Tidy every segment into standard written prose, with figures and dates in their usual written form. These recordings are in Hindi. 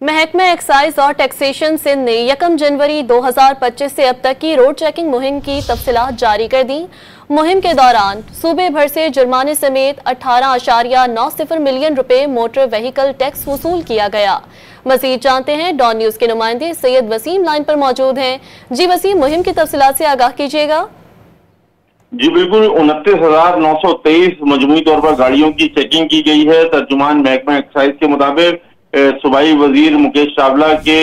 महकमा एक्साइज और टैक्सेशन सिंध ने 1 जनवरी 2025 से अब तक की रोड चेकिंग मुहिम की तफसीलात जारी कर दी। मुहिम के दौरान सूबे भर से जुर्माने समेत 18.90 मिलियन रुपए मोटर व्हीकल टैक्स वसूल किया गया। मजीद जानते हैं डॉन न्यूज के नुमाइंदे सैयद वसीम लाइन पर मौजूद हैं। जी वसीम, मुहिम की तफसीलात से आगाह कीजिएगा। जी बिल्कुल, 29,923 मजमूई तौर पर गाड़ियों की चेकिंग की गई है। तर्जुमान महकमा एक्साइज के मुताबिक सूबाई वजीर मुकेश चावला के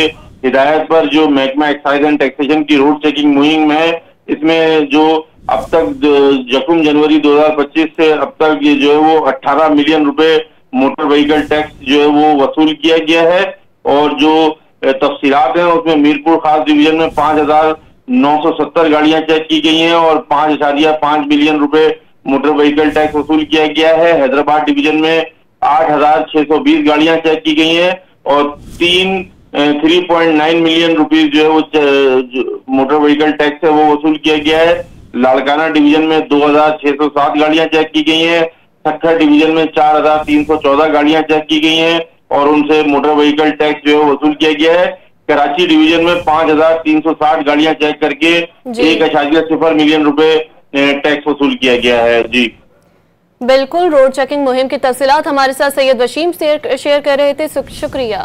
हिदायत पर जो महकमा एक्साइज एंड टैक्सेशन की रोड चेकिंग मुहिम है, इसमें जो अब तक 1 जनवरी 2025 से अब तक ये जो है वो 18 मिलियन रुपए मोटर व्हीकल टैक्स जो है वो वसूल किया गया है। और जो तफसीलात हैं उसमें मीरपुर खास डिवीजन में 5,970 गाड़ियां चेक की गई हैं और 5.5 मिलियन रुपए मोटर व्हीकल टैक्स वसूल किया गया है। हैदराबाद डिवीजन में 8,620 गाड़ियां चेक की गई हैं और 3.9 मिलियन रुपीज जो है वो मोटर व्हीकल टैक्स है वो वसूल किया गया है। लाड़काना डिवीजन में 2,607 गाड़ियां चेक की गई हैं। सक्खर डिवीजन में 4,314 गाड़ियां चेक की गई हैं और उनसे मोटर व्हीकल टैक्स जो है वसूल किया गया है। कराची डिवीजन में 5,360 गाड़ियां चेक करके 1.0 मिलियन रुपए टैक्स वसूल किया गया है। जी बिल्कुल, रोड चेकिंग मुहिम की तफसीलात हमारे साथ सैयद वसीम शेयर कर रहे थे। शुक्रिया।